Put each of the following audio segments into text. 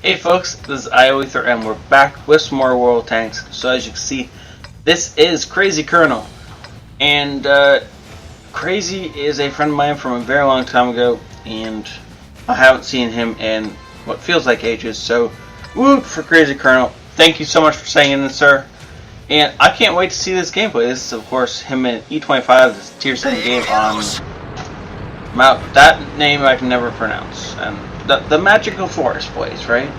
Hey folks, this is ioEther and we're back with some more World Tanks. So as you can see, this is Crazy Colonel. And Crazy is a friend of mine from a very long time ago, and I haven't seen him in what feels like ages, so woot for Crazy Colonel. Thank you so much for saying in, sir. And I can't wait to see this gameplay. This is of course him in E-25, this tier 7 game on Mount, that name I can never pronounce. And the magical forest place, right?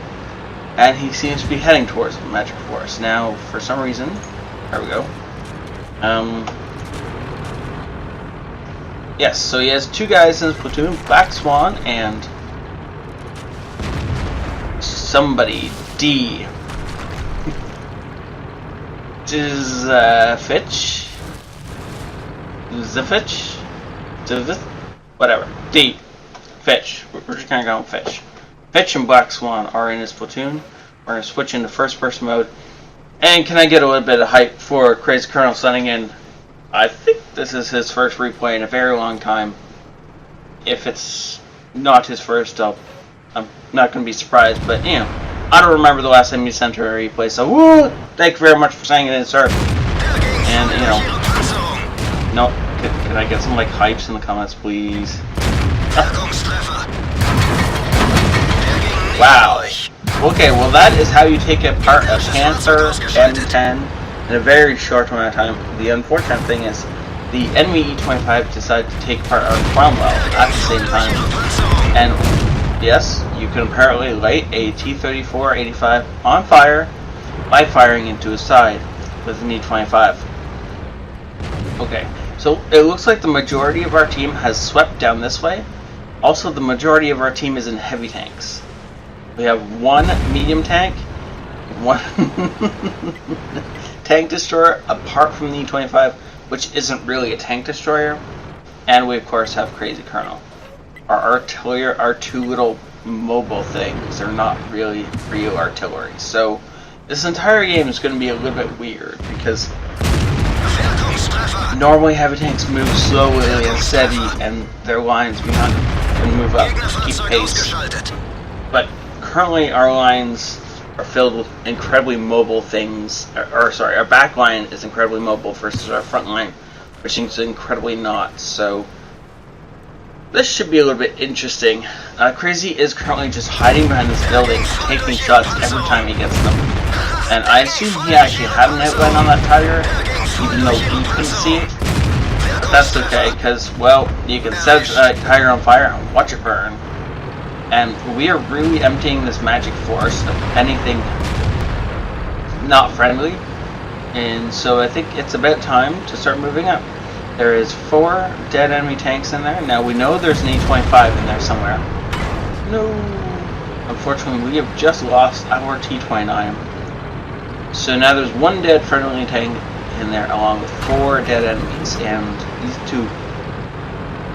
And he seems to be heading towards the magical forest. Now, for some reason, there we go. Yes, so he has two guys in his platoon, Black Swan and somebody, D. Fitch? Zifitch? Whatever. D. Fitch. We're just gonna go with Fitch. Fitch and Black Swan are in his platoon. We're gonna switch into first person mode. And can I get a little bit of hype for Crazy Colonel sending in? I think this is his first replay in a very long time. If it's not his first, I'm not gonna be surprised, but you know, I don't remember the last time you sent her a replay, so woo! Thank you very much for saying it in, sir. And you know, no, can I get some like hypes in the comments, please? Wow. Okay, well that is how you take apart a Panther M10 in a very short amount of time. The unfortunate thing is the enemy E-25 decided to take apart our Cromwell at the same time. And yes, you can apparently light a T-34-85 on fire by firing into his side with an E-25. Okay, so it looks like the majority of our team has swept down this way. Also, the majority of our team is in heavy tanks. We have one medium tank, one tank destroyer apart from the E-25, which isn't really a tank destroyer, and we of course have Crazy Colonel. Our artillery are two little mobile things. They're not really real artillery. So this entire game is going to be a little bit weird because normally heavy tanks move slowly and steady, and their lines behind can move up to keep pace. But currently our lines are filled with incredibly mobile things, sorry, our back line is incredibly mobile versus our front line, which is incredibly not. So this should be a little bit interesting. Crazy is currently just hiding behind this building, taking shots every time he gets them. And I assume he actually had an outline on that tiger, even though he couldn't see it. But that's okay, because, well, you can set that tiger on fire and watch it burn. And we are really emptying this magic forest of anything not friendly. And so I think it's about time to start moving up. There is 4 dead enemy tanks in there. Now we know there's an E-25 in there somewhere. No! Unfortunately, we have just lost our T-29. So now there's 1 dead friendly tank in there along with 4 dead enemies. And these two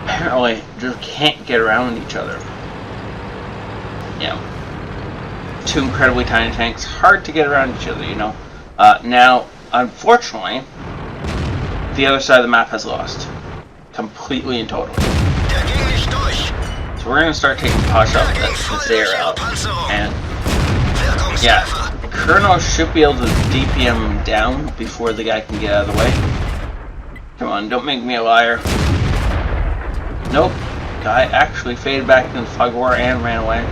apparently just can't get around each other. You know, 2 incredibly tiny tanks, hard to get around each other, you know. Now, unfortunately, the other side of the map has lost. Completely and totally. So we're going to start taking pot shots at this air out. And, yeah, Colonel should be able to DPM down before the guy can get out of the way. Come on, don't make me a liar. Nope. Guy actually faded back into the fog war and ran away.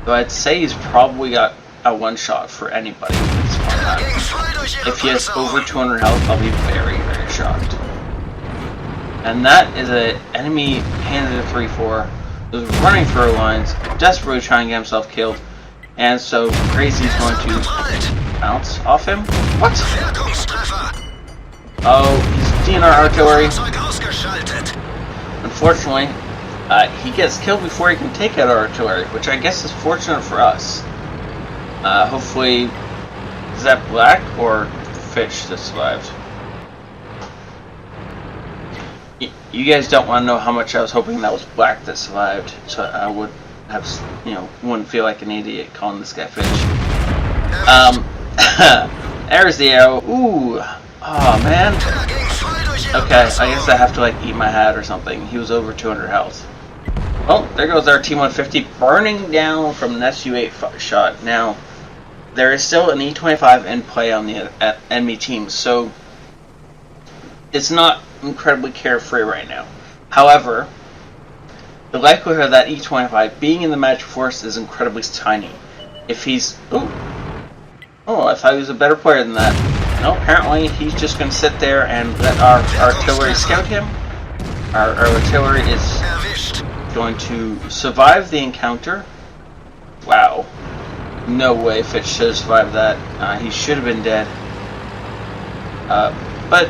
Though I'd say he's probably got a one-shot for anybody at this point in time. If he has over 200 health, I'll be very, very shocked. And that is an enemy Panther 3-4 who's running through our lines, desperately trying to get himself killed. And so Crazy's going to bounce off him. What? Oh, he's DNR artillery. Unfortunately, he gets killed before he can take out our artillery, which I guess is fortunate for us. Hopefully, is that Black or Fitch that survived? You guys don't want to know how much I was hoping that was Black that survived, so I would have, you know, wouldn't feel like an idiot calling this guy Fitch. There's the arrow. Ooh, oh man. Okay, I guess I have to like eat my hat or something. He was over 200 health. Well, there goes our T-150 burning down from an SU-8 shot. Now, there is still an E-25 in play on the enemy team, so it's not incredibly carefree right now. However, the likelihood of that E-25 being in the match force is incredibly tiny. If he's... Oh, I thought he was a better player than that. No, apparently he's just going to sit there and let our artillery scout him. Our artillery is going to survive the encounter. Wow. No way Fitch should have survived that. He should have been dead. But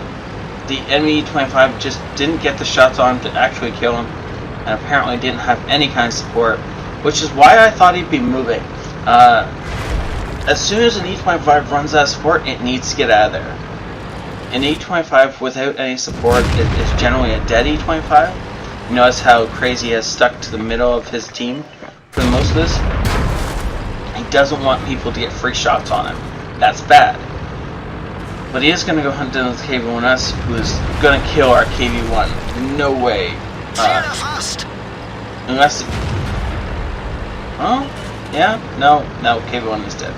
the enemy E-25 just didn't get the shots on to actually kill him, and apparently didn't have any kind of support, which is why I thought he'd be moving. As soon as an E-25 runs out of support, it needs to get out of there. An E-25 without any support is generally a dead E-25. You notice how Crazy has stuck to the middle of his team for most of this. He doesn't want people to get free shots on him. That's bad. But he is going to go hunt down the KV-1S, who is going to kill our KV-1. No way. Unless... Oh? Yeah? No, KV-1 is dead.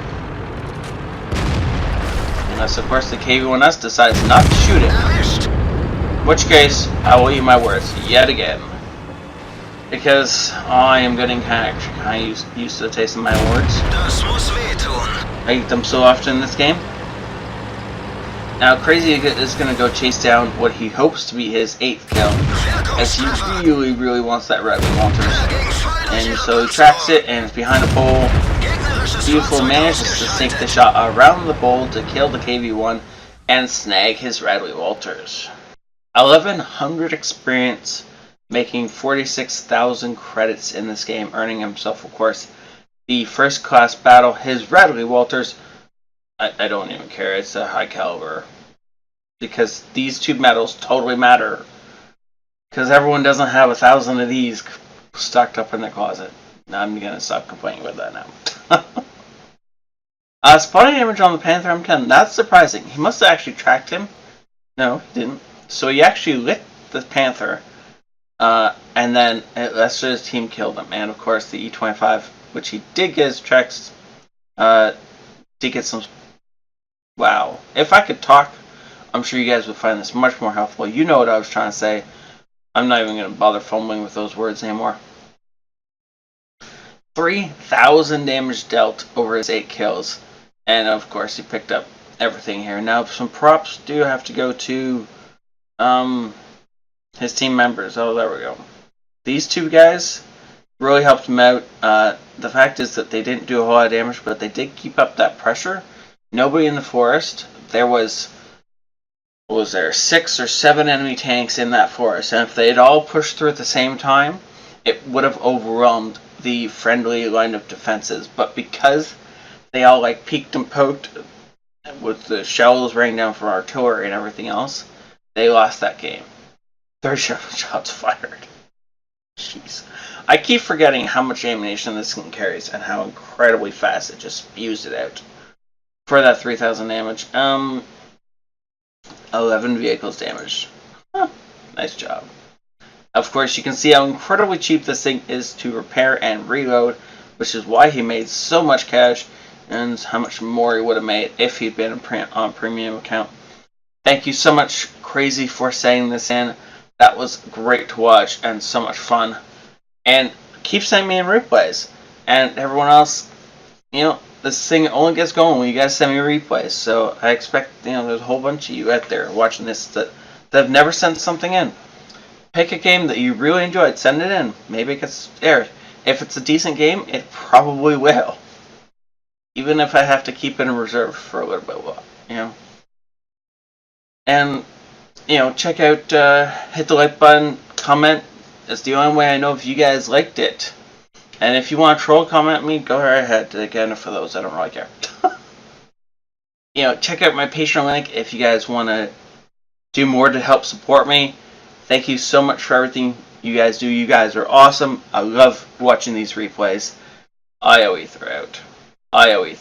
Unless, of course, the KV-1S decides not to shoot him. In which case, I will eat my words yet again. Because I am getting kind of used to the taste of my words. I eat them so often in this game. Now, Crazy is going to go chase down what he hopes to be his 8th kill, as he really wants that Red Walters. And so he tracks it, and it's behind a pole. Beautiful manages to sink the shot around the pole to kill the KV-1 and snag his Radley Walters. 1100 experience, making 46,000 credits in this game, earning himself, of course, the first class battle. His Radley Walters, I don't even care, it's a high caliber. Because these two medals totally matter. Because everyone doesn't have 1,000 of these stocked up in their closet. Now I'm going to stop complaining about that now. Spotting damage on the Panther M10, that's surprising. He must have actually tracked him. No, he didn't. So he actually lit the Panther, and then that's just his team killed him. And of course the E-25, which he did get his tracks, did get some... Wow. If I could talk, I'm sure you guys would find this much more helpful. You know what I was trying to say. I'm not even going to bother fumbling with those words anymore. 3,000 damage dealt over his 8 kills. And of course he picked up everything here. Now some props do have to go to his team members. Oh, there we go. These two guys really helped him out. The fact is that they didn't do a whole lot of damage, but they did keep up that pressure. Nobody in the forest. There was... What was there? 6 or 7 enemy tanks in that forest. And if they had all pushed through at the same time, it would have overwhelmed the friendly line of defenses. But because they all like peeked and poked with the shells raining down from artillery and everything else, they lost that game. 37 shots fired. Jeez. I keep forgetting how much ammunition this thing carries and how incredibly fast it just spews it out. For that 3,000 damage. 11 vehicles damaged. Huh, nice job. Of course, you can see how incredibly cheap this thing is to repair and reload, which is why he made so much cash, and how much more he would have made if he'd been on premium account. Thank you so much, Crazy, for sending this in. That was great to watch and so much fun. And keep sending me in replays. And everyone else, you know, this thing only gets going when you guys send me replays. So I expect, you know, there's a whole bunch of you out there watching this that have never sent something in. Pick a game that you really enjoyed, send it in. Maybe it gets aired. If it's a decent game, it probably will. Even if I have to keep it in reserve for a little bit, you know. And, you know, check out, hit the like button, comment. It's the only way I know if you guys liked it. And if you want to troll comment me, go right ahead. Again, for those, I don't really care. You know, check out my Patreon link if you guys want to do more to help support me. Thank you so much for everything you guys do. You guys are awesome. I love watching these replays. ioEther out. ioEther.